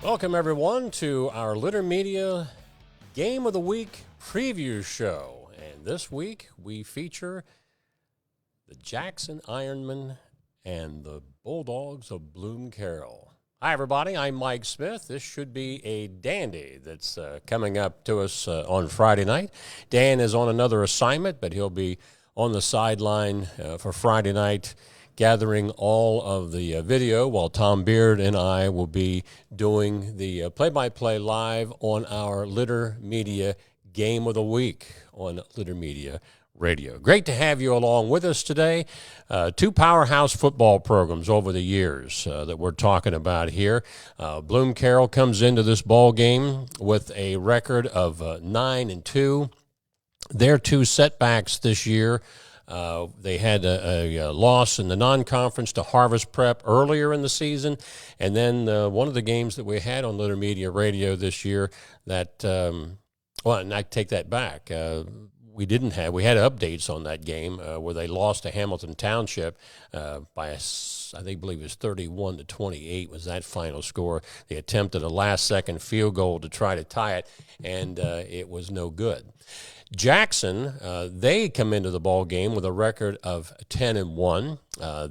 Welcome, everyone, to our Litter Media Game of the Week preview show. And this week, we feature the Jackson Ironmen and the Bulldogs of Bloom-Carroll. Hi, everybody. I'm Mike Smith. This should be a dandy that's coming up to us on Friday night. Dan is on another assignment, but he'll be on the sideline for Friday night, gathering all of the video, while Tom Beard and I will be doing the play-by-play live on our Litter Media Game of the Week on Litter Media Radio. Great to have you along with us today. Two powerhouse football programs over the years that we're talking about here. Bloom-Carroll comes into this ball game with a record of 9-2. Their two setbacks this year, they had a loss in the non-conference to Harvest Prep earlier in the season, and then one of the games that we had on Litter Media Radio this year that, and I take that back. We had updates on that game where they lost to Hamilton Township by I believe it was 31-28 was that final score. They attempted a last-second field goal to try to tie it, and it was no good. Jackson, they come into the ball game with a record of 10-1.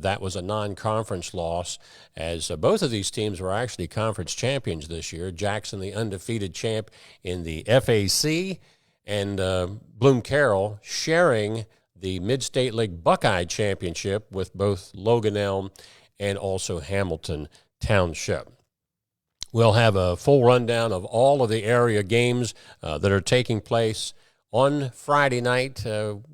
That was a non-conference loss, as both of these teams were actually conference champions this year. Jackson, the undefeated champ in the FAC, and Bloom-Carroll sharing the Mid-State League Buckeye Championship with both Logan Elm and also Hamilton Township. We'll have a full rundown of all of the area games that are taking place on Friday night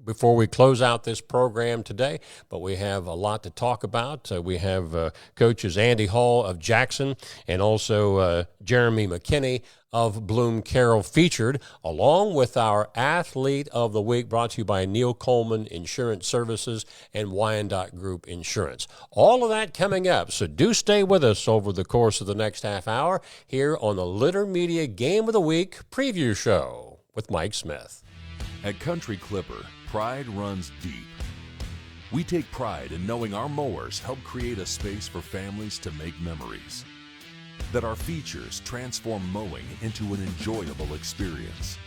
before we close out this program today, but we have a lot to talk about. We have coaches Andy Hall of Jackson and also Jeremy McKinney of Bloom-Carroll featured, along with our Athlete of the Week, brought to you by Neil Coleman Insurance Services and Wyandotte Group Insurance. All of that coming up, so do stay with us over the course of the next half hour here on the Litter Media Game of the Week preview show with Mike Smith. At Country Clipper, pride runs deep. We take pride in knowing our mowers help create a space for families to make memories. That our features transform mowing into an enjoyable experience.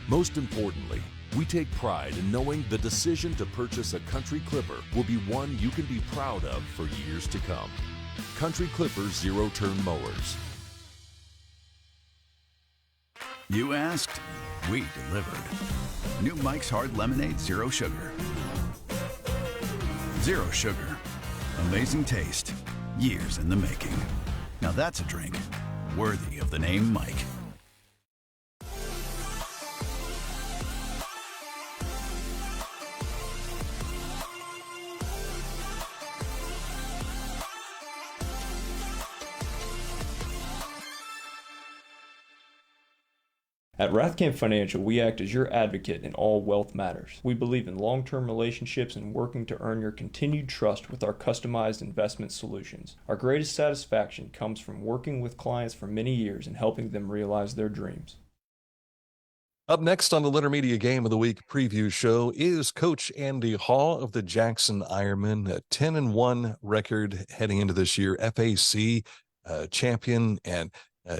Most importantly, we take pride in knowing the decision to purchase a Country Clipper will be one you can be proud of for years to come. Country Clipper zero-turn mowers. You asked, we delivered. New Mike's Hard Lemonade Zero Sugar. Zero sugar. Amazing taste. Years in the making. Now that's a drink worthy of the name Mike. At Rathkamp Financial, we act as your advocate in all wealth matters. We believe in long-term relationships and working to earn your continued trust with our customized investment solutions. Our greatest satisfaction comes from working with clients for many years and helping them realize their dreams. Up next on the Litter Media Game of the Week preview show is Coach Andy Hall of the Jackson Ironmen, a 10-1 record heading into this year, FAC champion, and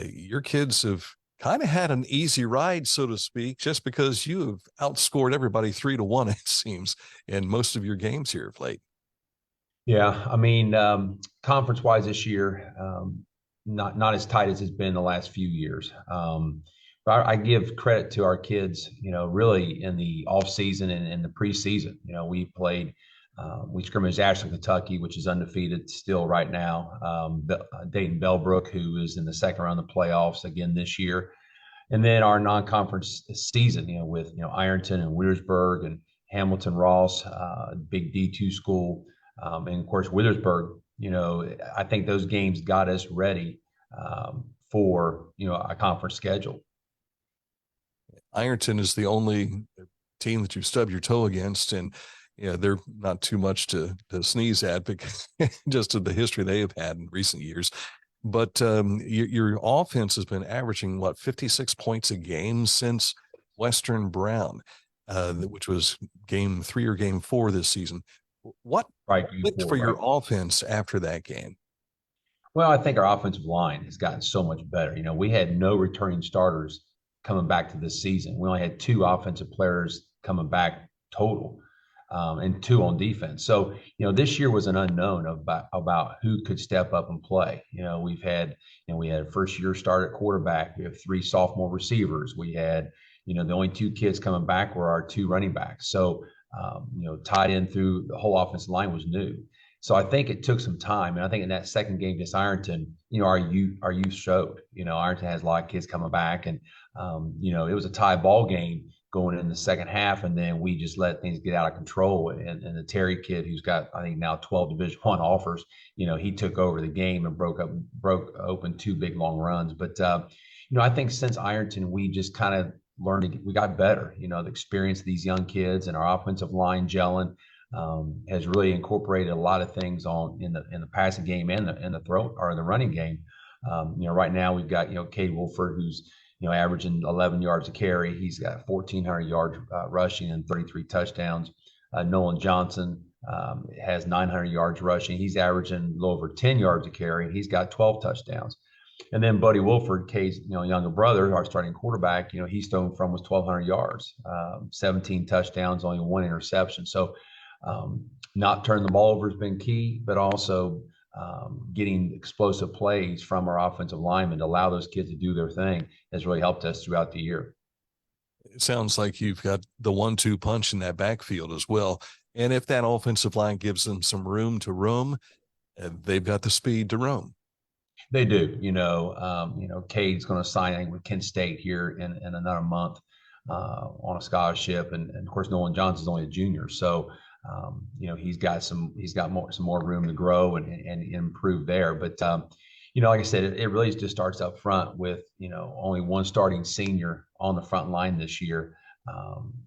your kids have kind of had an easy ride, so to speak, just because you have outscored everybody 3-1, it seems, in most of your games here of late. Yeah, I mean, conference-wise this year, not as tight as it's been the last few years. But I give credit to our kids, really in the off season and in the preseason. We played, we scrimmaged Ashland, Kentucky, which is undefeated still right now. Dayton Bellbrook, who is in the second round of the playoffs again this year. And then our non-conference season, with, Ironton and Wheelersburg and Hamilton Ross, big D2 school. And of course, Withersburg, I think those games got us ready for, a conference schedule. Ironton is the only team that you've stubbed your toe against, and they're not too much to sneeze at because just of the history they have had in recent years. But your offense has been averaging, 56 points a game since Western Brown, which was game 3 or game 4 this season. What clicked for your offense after that game? Well, I think our offensive line has gotten so much better. We had no returning starters coming back to this season. We only had two offensive players coming back total, and two on defense. So, this year was an unknown about who could step up and play. We had a first year start at quarterback. We have three sophomore receivers. We had, the only two kids coming back were our two running backs. So, tied in through the whole offensive line was new. So I think it took some time, and I think in that second game against Ironton, our youth showed. Ironton has a lot of kids coming back, and it was a tie ball game going in the second half, and then we just let things get out of control. And the Terry kid, who's got I think now 12 Division I offers, he took over the game and broke open two big long runs. But I think since Ironton, we just kind of learned we got better. The experience of these young kids and our offensive line gelling. Has really incorporated a lot of things in the passing game and the throw or the running game. Right now we've got Cade Wolford, who's averaging 11 yards a carry. He's got 1,400 yards rushing and 33 touchdowns. Nolan Johnson has 900 yards rushing. He's averaging a little over 10 yards a carry, and he's got 12 touchdowns. And then Buddy Wolford, Cade's younger brother, our starting quarterback, he's thrown from was 1,200 yards, 17 touchdowns, only one interception. So. Not turning the ball over has been key, but also getting explosive plays from our offensive linemen to allow those kids to do their thing has really helped us throughout the year. It sounds like you've got the 1-2 punch in that backfield as well. And if that offensive line gives them some room to roam, they've got the speed to roam. They do. Cade's going to sign with Kent State here in another month on a scholarship, and of course Nolan Johnson's only a junior, so. He's got some more room to grow and improve there. But, like I said, it really just starts up front with, only one starting senior on the front line this year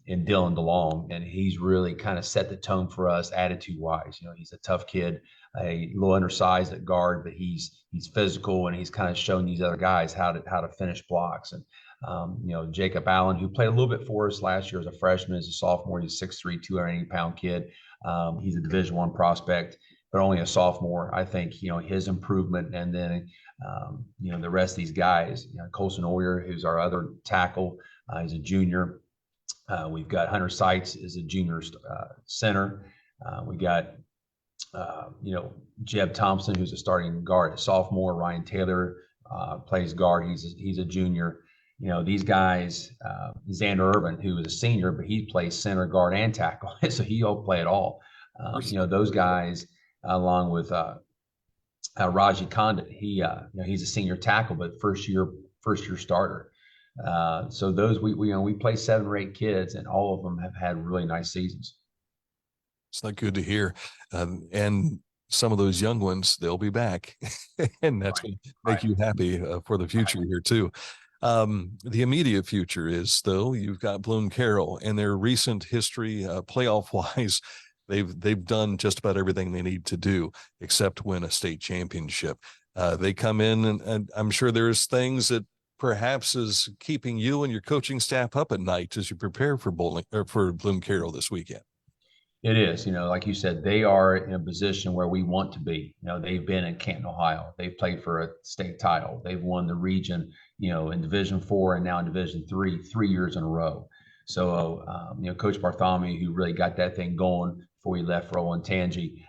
in Dylan DeLong. And he's really kind of set the tone for us attitude wise. He's a tough kid, a little undersized at guard, but he's physical, and he's kind of shown these other guys how to finish blocks. And, Jacob Allen, who played a little bit for us last year as a freshman, as a sophomore. He's 6'3", 280-pound kid. He's a Division I prospect, but only a sophomore. I think, his improvement, and then, the rest of these guys, Colson Oyer, who's our other tackle, he's a junior. We've got Hunter Seitz is a junior center. We got, Jeb Thompson, who's a starting guard, a sophomore. Ryan Taylor plays guard. He's a junior. These guys, Xander Irvin, who is a senior, but he plays center, guard, and tackle. So he'll play it all. Those guys, along with Raji Condit, he's a senior tackle, but first year starter. So those we play 7 or 8 kids, and all of them have had really nice seasons. It's not good to hear. And some of those young ones, they'll be back, and that's going to make you happy for the future here too. The immediate future is, though, you've got Bloom-Carroll and their recent history, playoff wise, they've done just about everything they need to do except win a state championship. They come in, and I'm sure there's things that perhaps is keeping you and your coaching staff up at night as you prepare for Bloom-Carroll this weekend. It is, like you said, they are in a position where we want to be. They've been in Canton, Ohio. They've played for a state title. They've won the region, in Division IV and now in Division III, 3 years in a row. So, Coach Bartholomew, who really got that thing going before he left for Olentangy,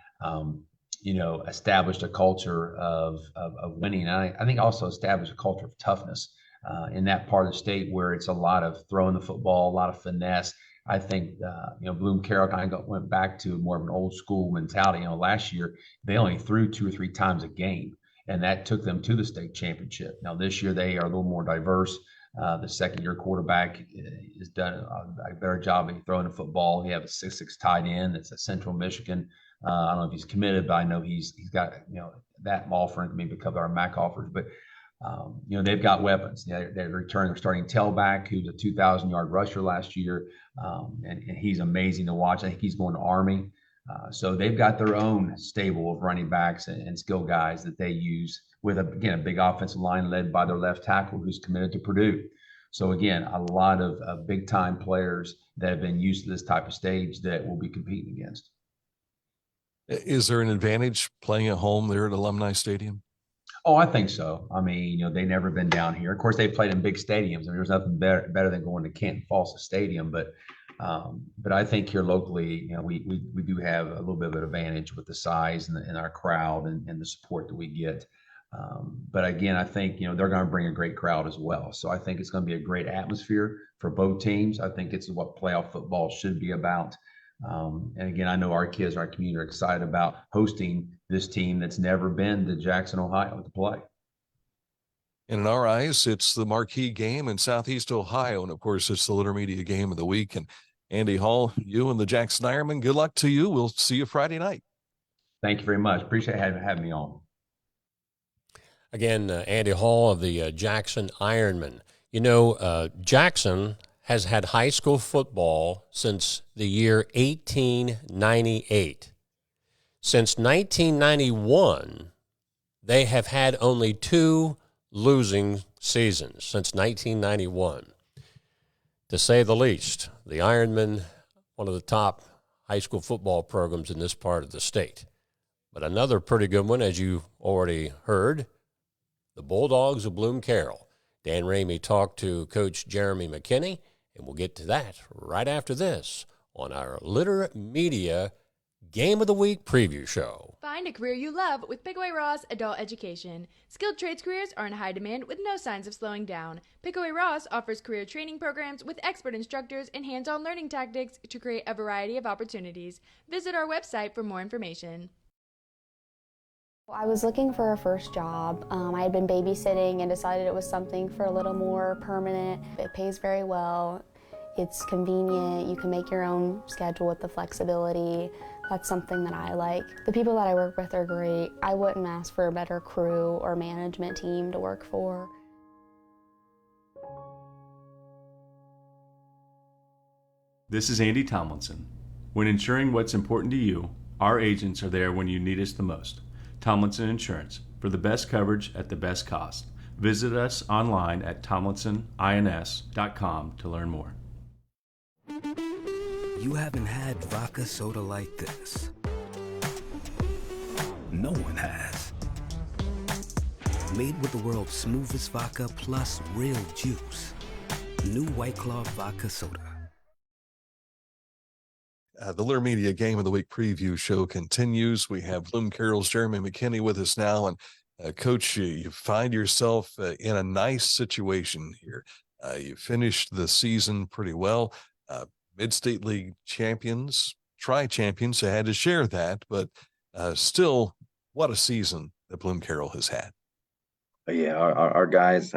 established a culture of winning. And I think also established a culture of toughness in that part of the state where it's a lot of throwing the football, a lot of finesse. I think, Bloom-Carroll kind of went back to more of an old school mentality. Last year, they only threw 2 or 3 times a game, and that took them to the state championship. Now, this year, they are a little more diverse. The second-year quarterback has done a better job of throwing the football. He has a 6'6" tight end that's at Central Michigan. I don't know if he's committed, but I know he's got, that offer and maybe a couple of our MAC offers. But they've got weapons. They returned their starting tailback, who's a 2,000-yard rusher last year, and he's amazing to watch. I think he's going to Army. So they've got their own stable of running backs and skill guys that they use with, a big offensive line led by their left tackle who's committed to Purdue. So, again, a lot of big-time players that have been used to this type of stage that we'll be competing against. Is there an advantage playing at home there at Alumni Stadium? Oh, I think so. I mean, they've never been down here. Of course, they played in big stadiums. I mean, there's nothing better than going to Canton Falls Stadium. But I think here locally, we do have a little bit of an advantage with the size and our crowd and the support that we get. But again, I think they're going to bring a great crowd as well. So I think it's going to be a great atmosphere for both teams. I think it's what playoff football should be about. And again, I know our kids, our community are excited about hosting this team that's never been to Jackson, Ohio to play. And in our eyes, it's the marquee game in Southeast Ohio. And of course, it's the Litter Media Game of the Week. And Andy Hall, you and the Jackson Ironman, good luck to you. We'll see you Friday night. Thank you very much. Appreciate having me on. Again, Andy Hall of the Jackson Ironman. Jackson has had high school football since the year 1898. Since 1991, they have had only 2 losing seasons since 1991. To say the least, the Ironmen, one of the top high school football programs in this part of the state. But another pretty good one, as you already heard, the Bulldogs of Bloom-Carroll. Dan Ramey talked to Coach Jeremy McKinney, and we'll get to that right after this on our Litter Media Game of the Week preview show. Find a career you love with Pickaway Ross Adult Education. Skilled trades careers are in high demand with no signs of slowing down. Pickaway Ross offers career training programs with expert instructors and hands-on learning tactics to create a variety of opportunities. Visit our website for more information. I was looking for a first job. I had been babysitting and decided it was something for a little more permanent. It pays very well. It's convenient. You can make your own schedule with the flexibility. That's something that I like. The people that I work with are great. I wouldn't ask for a better crew or management team to work for. This is Andy Tomlinson. When ensuring what's important to you, our agents are there when you need us the most. Tomlinson Insurance, for the best coverage at the best cost. Visit us online at tomlinsonins.com to learn more. You haven't had vodka soda like this. No one has. Made with the world's smoothest vodka plus real juice. New White Claw Vodka Soda. The Litter Media Game of the Week preview show continues. We have Bloom-Carroll's Jeremy McKinney with us now. And Coach, you find yourself in a nice situation here. You finished the season pretty well. Mid-State League champions, tri-champions, I had to share that. But still, what a season that Bloom-Carroll has had. Yeah, our guys,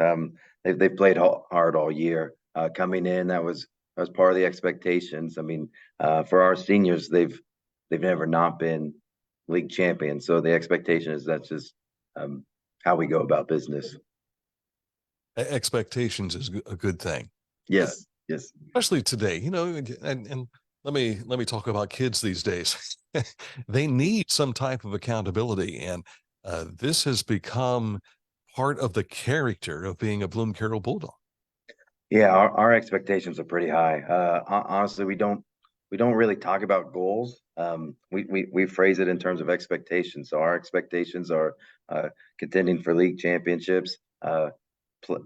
they've played hard all year. Coming in, that was part of the expectations. I mean, for our seniors, they've never not been league champions. So the expectation is that's just how we go about business. Expectations is a good thing. Yes, yes. Especially today, and let me talk about kids these days. They need some type of accountability, and this has become part of the character of being a Bloom-Carroll Bulldog. Yeah, our expectations are pretty high. Honestly, we don't really talk about goals. We phrase it in terms of expectations. So our expectations are contending for league championships,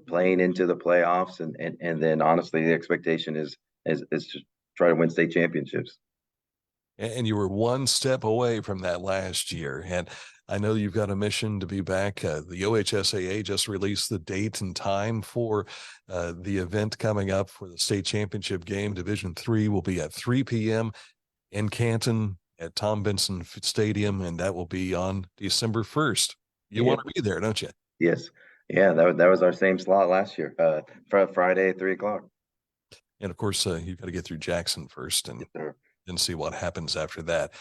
playing into the playoffs, and then honestly, the expectation is to try to win state championships. And you were one step away from that last year. And I know you've got a mission to be back. The OHSAA just released the date and time for the event coming up for the state championship game. Division III will be at 3 p.m. in Canton at Tom Benson Stadium, and that will be on December 1st. You want to be there, don't you? Yes. Yeah, that was our same slot last year, Friday at 3 o'clock. And, of course, you've got to get through Jackson first and see what happens after that.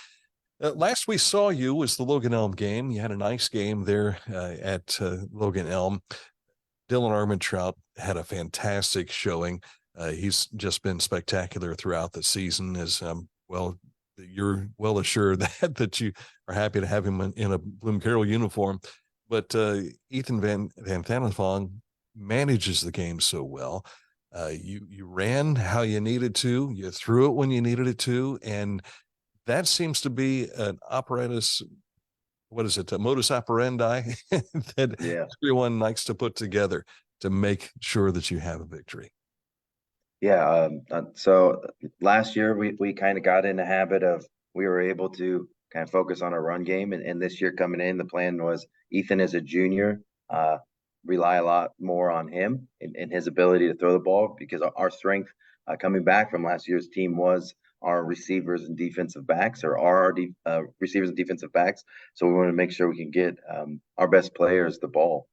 Last we saw you was the Logan Elm game. You had a nice game there at Logan Elm. Dylan Armentrout had a fantastic showing. He's just been spectacular throughout the season. As well, you're well assured that you are happy to have him in a Bloom-Carroll uniform. But Ethan Van Thanenvong manages the game so well. You ran how you needed to. You threw it when you needed it to, and that seems to be an apparatus what is it, a modus operandi that Yeah. everyone likes to put together to make sure that you have a victory. Yeah. So last year we kind of got in the habit of we were able to kind of focus on our run game, and this year coming in, the plan was Ethan is a junior, rely a lot more on him and his ability to throw the ball because our strength coming back from last year's team was our receivers and defensive backs, or receivers and defensive backs. So we want to make sure we can get our best players the ball,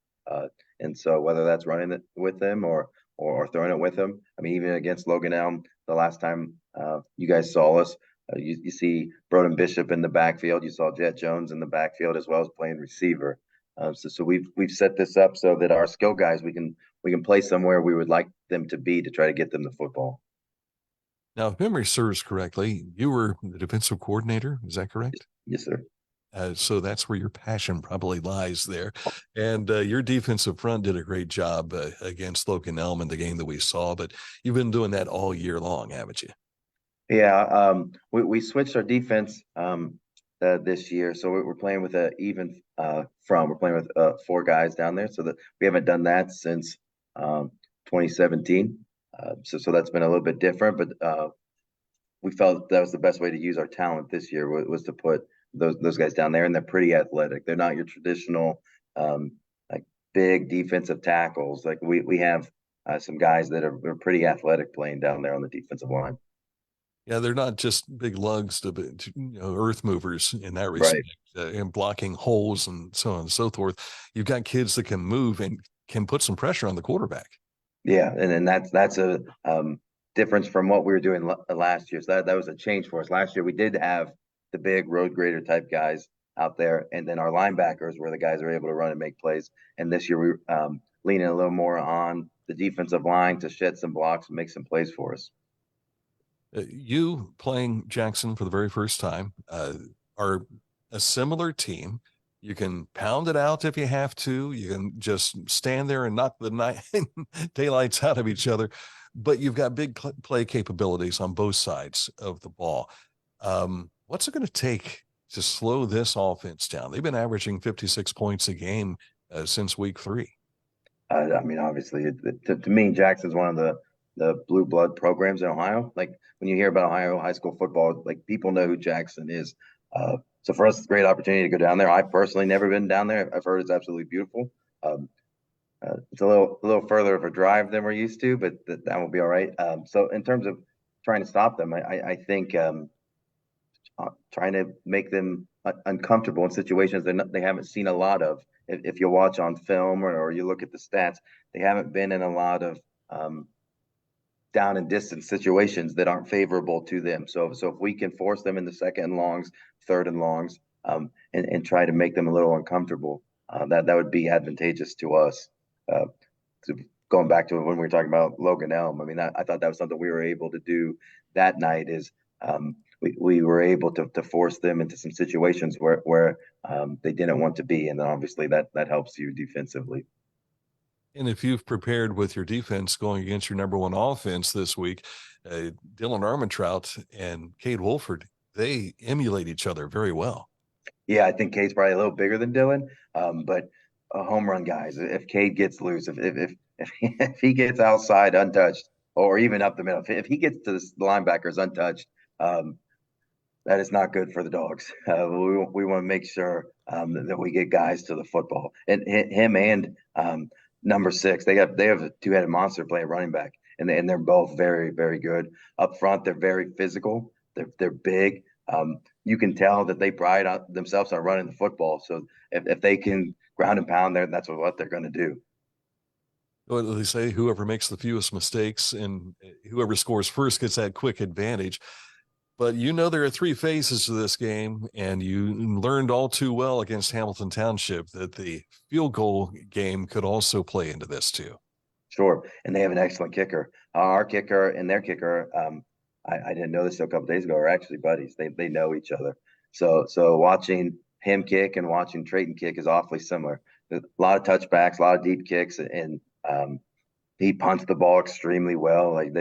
and so whether that's running it with them or throwing it with them. I mean, even against Logan Elm, the last time you guys saw us, you see Broden Bishop in the backfield. You saw Jet Jones in the backfield as well as playing receiver. So we've set this up so that our skill guys we can play somewhere we would like them to be to try to get them the football. Now, if memory serves correctly, you were the defensive coordinator. Is that correct? Yes, sir. So that's where your passion probably lies there. And your defensive front did a great job against Logan Elm in the game that we saw, but you've been doing that all year long, haven't you? Yeah, we switched our defense this year, so we're playing with a even front. We're playing with 4 guys down there, so that we haven't done that since 2017. So that's been a little bit different, but we felt that was the best way to use our talent this year was to put those guys down there, and they're pretty athletic. They're not your traditional like big defensive tackles. Like we have some guys that are pretty athletic playing down there on the defensive line. Yeah, they're not just big lugs to earth movers in that respect, and blocking holes and so on and so forth. You've got kids that can move and can put some pressure on the quarterback. Yeah, and that's a difference from what we were doing last year. So that was a change for us. Last year we did have the big road grader type guys out there, and then our linebackers were the guys that were able to run and make plays. And this year we're leaning a little more on the defensive line to shed some blocks and make some plays for us. You playing Jackson for the very first time are a similar team. You can pound it out if you have to. You can just stand there and knock the daylights out of each other. But you've got big play capabilities on both sides of the ball. What's it going to take to slow this offense down? They've been averaging 56 points a game since week 3. I mean, obviously, to me, Jackson's one of the blue blood programs in Ohio. Like when you hear about Ohio high school football, like people know who Jackson is. So for us, it's a great opportunity to go down there. I've personally never been down there. I've heard it's absolutely beautiful. It's a little further of a drive than we're used to, but that will be all right. So in terms of trying to stop them, I think trying to make them uncomfortable in situations they haven't seen a lot of. If you watch on film or you look at the stats, they haven't been in a lot of down and distance situations that aren't favorable to them. So if we can force them in the second and longs, third and longs, and try to make them a little uncomfortable, that would be advantageous to us. Going back to when we were talking about Logan Elm, I mean, I thought that was something we were able to do that night. Is we were able to force them into some situations where they didn't want to be, and then obviously that helps you defensively. And if you've prepared with your defense going against your number one offense this week, Dylan Armentrout and Cade Wolford, they emulate each other very well. Yeah, I think Cade's probably a little bigger than Dylan, but home run guys. If Cade gets loose, if he gets outside untouched, or even up the middle, if he gets to the linebackers untouched, that is not good for the Dogs. We want to make sure that we get guys to the football, and him and number 6, they have a 2-headed monster playing running back, and they're both very, very good up front. They're very physical. They're big. You can tell that they pride themselves on running the football. So if they can ground and pound there, that's what they're going to do. Well, they say whoever makes the fewest mistakes and whoever scores first gets that quick advantage. But there are 3 phases to this game, and you learned all too well against Hamilton Township that the field goal game could also play into this too. Sure, and they have an excellent kicker. Our kicker and their kicker, I didn't know this a couple days ago, are actually buddies. They know each other. So watching him kick and watching Trayton kick is awfully similar. A lot of touchbacks, a lot of deep kicks, and he punts the ball extremely well. Like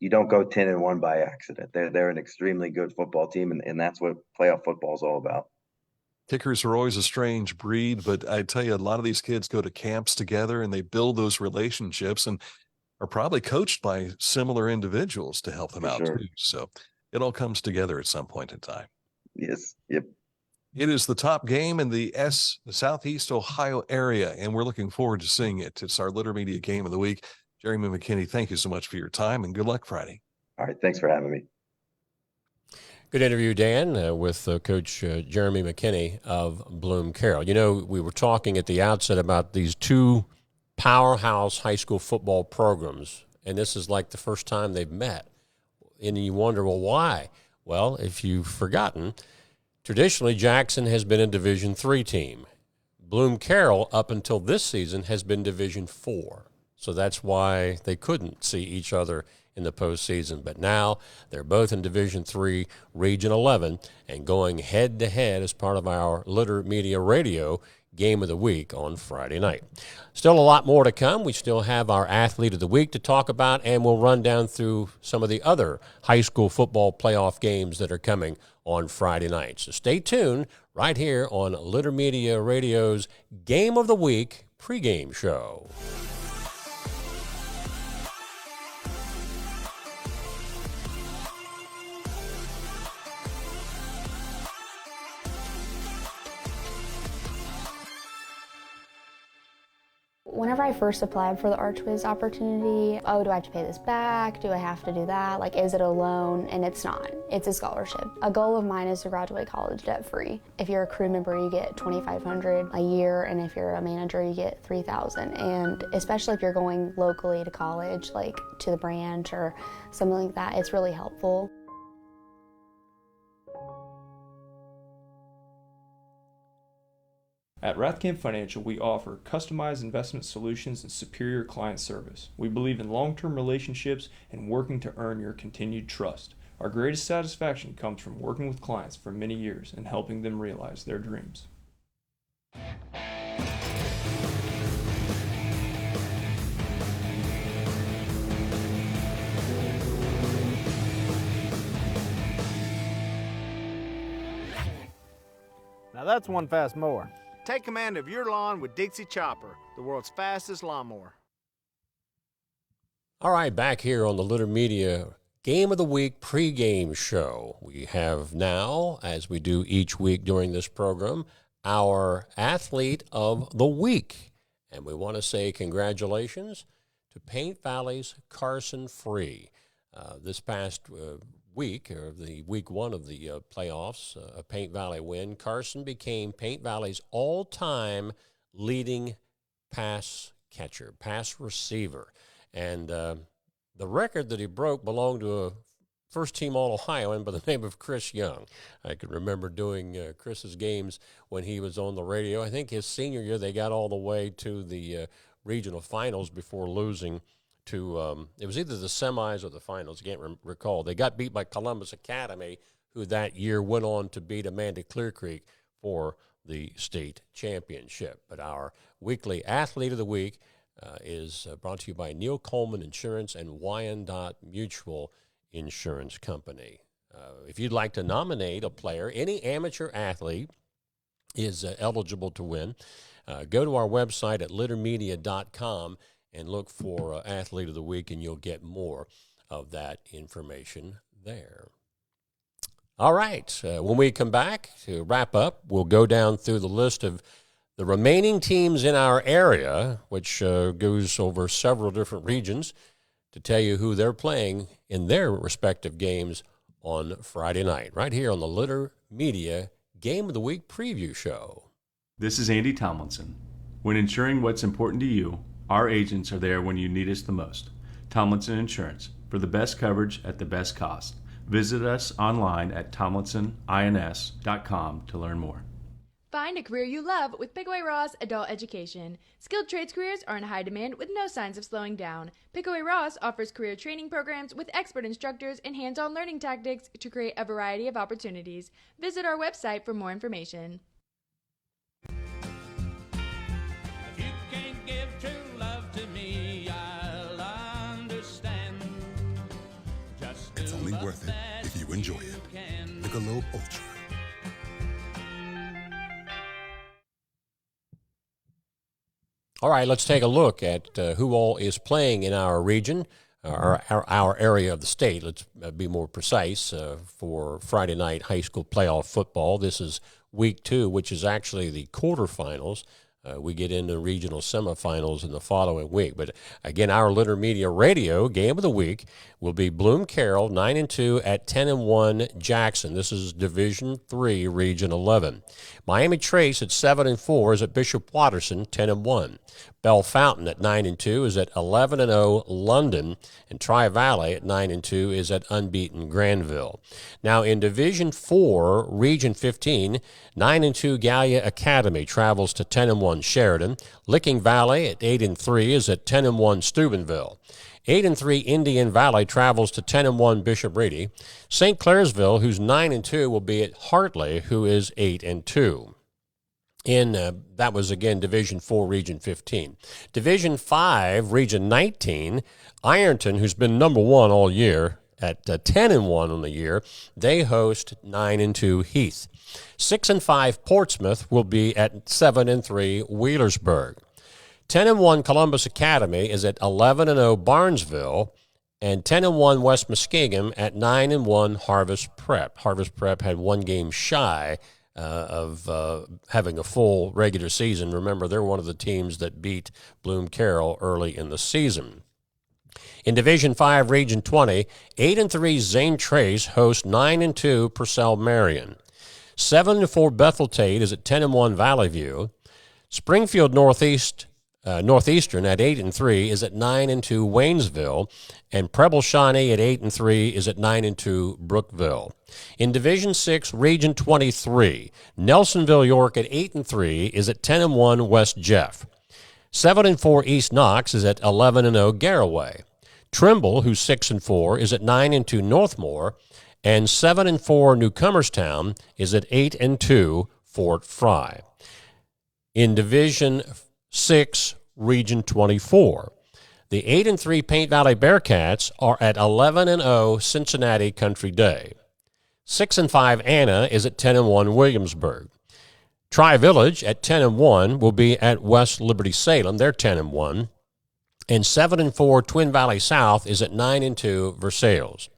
you don't go 10-1 by accident. They're an extremely good football team, and that's what playoff football is all about. Kickers are always a strange breed, but I tell you, a lot of these kids go to camps together and they build those relationships and are probably coached by similar individuals to help them For out sure. too. So it all comes together at some point in time. Yes. Yep. It is the top game in the Southeast Ohio area, and we're looking forward to seeing it. It's our Litter Media Game of the Week. Jeremy McKinney, thank you so much for your time, and good luck Friday. All right. Thanks for having me. Good interview, Dan, with Coach Jeremy McKinney of Bloom-Carroll. You know, we were talking at the outset about these two powerhouse high school football programs, and this is like the first time they've met. And you wonder, well, why? Well, if you've forgotten, traditionally Jackson has been a Division III team. Bloom-Carroll, up until this season, has been Division IV. So that's why they couldn't see each other in the postseason. But now they're both in Division III, Region 11, and going head-to-head as part of our Litter Media Radio Game of the Week on Friday night. Still a lot more to come. We still have our Athlete of the Week to talk about, and we'll run down through some of the other high school football playoff games that are coming on Friday night. So stay tuned right here on Litter Media Radio's Game of the Week pregame show. Whenever I first applied for the Archways opportunity, oh, do I have to pay this back? Do I have to do that? Like, is it a loan? And it's not. It's a scholarship. A goal of mine is to graduate college debt-free. If you're a crew member, you get $2,500 a year, and if you're a manager, you get $3,000. And especially if you're going locally to college, like to the branch or something like that, it's really helpful. At Rathkamp Financial, we offer customized investment solutions and superior client service. We believe in long-term relationships and working to earn your continued trust. Our greatest satisfaction comes from working with clients for many years and helping them realize their dreams. Now that's one fast mower. Take command of your lawn with Dixie Chopper, the world's fastest lawnmower. All right, back here on the Litter Media Game of the Week pregame show. We have now, as we do each week during this program, our Athlete of the Week. And we want to say congratulations to Paint Valley's Carson Free. This past week, or the week one of the playoffs, a Paint Valley win, Carson became Paint Valley's all-time leading pass catcher, pass receiver. And the record that he broke belonged to a first-team All-Ohioan by the name of Chris Young. I can remember doing Chris's games when he was on the radio. I think his senior year they got all the way to the regional finals before losing to, it was either the semis or the finals, I can't recall. They got beat by Columbus Academy, who that year went on to beat Amanda Clear Creek for the state championship. But our weekly Athlete of the Week is brought to you by Neil Coleman Insurance and Wyandotte Mutual Insurance Company. If you'd like to nominate a player, any amateur athlete is eligible to win. Go to our website at littermedia.com and look for Athlete of the Week, and you'll get more of that information there. All right, when we come back to wrap up, we'll go down through the list of the remaining teams in our area, which goes over several different regions, to tell you who they're playing in their respective games on Friday night, right here on the Litter Media Game of the Week preview show. This is Andy Tomlinson. When insuring what's important to you, our agents are there when you need us the most. Tomlinson Insurance, for the best coverage at the best cost. Visit us online at tomlinsonins.com to learn more. Find a career you love with Pickaway Ross Adult Education. Skilled trades careers are in high demand with no signs of slowing down. Pickaway Ross offers career training programs with expert instructors and hands-on learning tactics to create a variety of opportunities. Visit our website for more information. It's only worth it if you enjoy it. Michelob Ultra. All right, let's take a look at who all is playing in our region, our area of the state. Let's be more precise for Friday night high school playoff football. This is week 2, which is actually the quarterfinals. We get into regional semifinals in the following week. But again, our Litter Media Radio game of the week will be Bloom-Carroll 9-2 at 10-1 Jackson. This is Division III, Region 11. Miami Trace at 7-4 is at Bishop Watterson 10-1. Bell Fountain at 9-2 is at 11-0 London, and Tri-Valley at 9-2 is at unbeaten Granville. Now in Division 4, Region 15, 9-2 Gallia Academy travels to 10-1 Sheridan. Licking Valley at 8-3 is at 10-1 Steubenville. 8-3 Indian Valley travels to 10-1 Bishop Reedy. St. Clairsville, who's 9-2, will be at Hartley, who is 8-2. That was, again, Division 4, Region 15. Division 5, Region 19, Ironton, who's been number 1 all year, at 10-1 on the year, they host 9-2 Heath. 6-5 Portsmouth will be at 7-3 Wheelersburg. 10-1 Columbus Academy is at 11-0 Barnesville, and 10-1 West Muskingum at 9-1 Harvest Prep. Harvest Prep had 1 game shy of having a full regular season. Remember, they're one of the teams that beat Bloom-Carroll early in the season. In Division 5, Region 20, 8-3 Zane Trace hosts 9-2 Purcell Marion. 7-4 Bethel Tate is at 10-1 Valley View. Springfield Northeastern at 8-3 is at 9-2 Waynesville, and Preble Shawnee at 8-3 is at 9-2 Brookville. In Division 6, Region 23, Nelsonville York at 8-3 is at 10-1 West Jeff. 7-4 East Knox is at 11-0 Garraway. Trimble, who's 6-4, is at 9-2 Northmore, and 7-4 Newcomerstown is at 8-2 Fort Fry. In Division 6, Region 24, the 8-3 Paint Valley Bearcats are at 11-0 Cincinnati Country Day. 6-5 Anna is at 10-1 Williamsburg. Tri-Village at 10-1 will be at West Liberty Salem. They're 10-1. And 7-4 Twin Valley South is at 9-2 Versailles.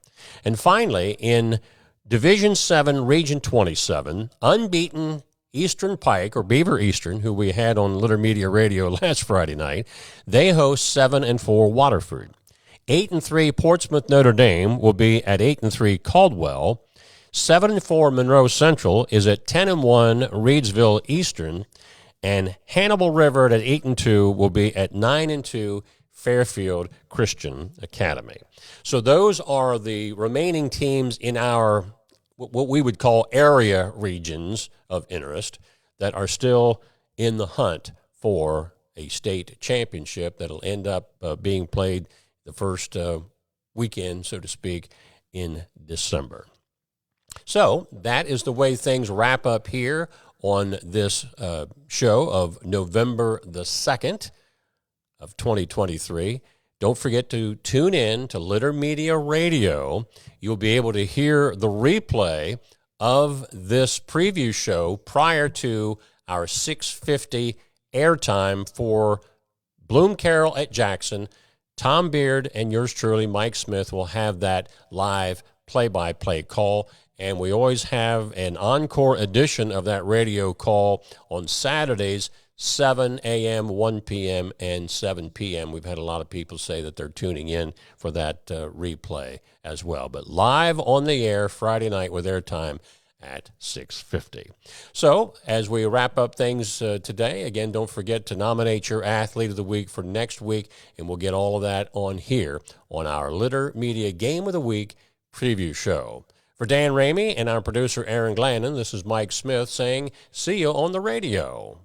And finally, in Division 7, Region 27, unbeaten Eastern Pike, or Beaver Eastern, who we had on Litter Media Radio last Friday night, they host 7-4 Waterford. 8-3 Portsmouth Notre Dame will be at 8-3 Caldwell. 7-4 Monroe Central is at 10-1 Reedsville Eastern, and Hannibal River at 8-2 will be at 9-2 Fairfield Christian Academy. So those are the remaining teams in our, what we would call area regions of interest, that are still in the hunt for a state championship that'll end up being played the first weekend, so to speak, in December. So that is the way things wrap up here on this show of November the 2nd of 2023. Don't forget to tune in to Litter Media Radio. You'll be able to hear the replay of this preview show prior to our 6:50 airtime for Bloom-Carroll at Jackson. Tom Beard and yours truly, Mike Smith, will have that live play-by-play call. And we always have an encore edition of that radio call on Saturdays, 7 a.m., 1 p.m., and 7 p.m. We've had a lot of people say that they're tuning in for that replay as well. But live on the air Friday night with airtime at 6:50. So as we wrap up things today, again, don't forget to nominate your Athlete of the Week for next week, and we'll get all of that on here on our Litter Media Game of the Week preview show. For Dan Ramey and our producer Aaron Glandon, this is Mike Smith saying, see you on the radio.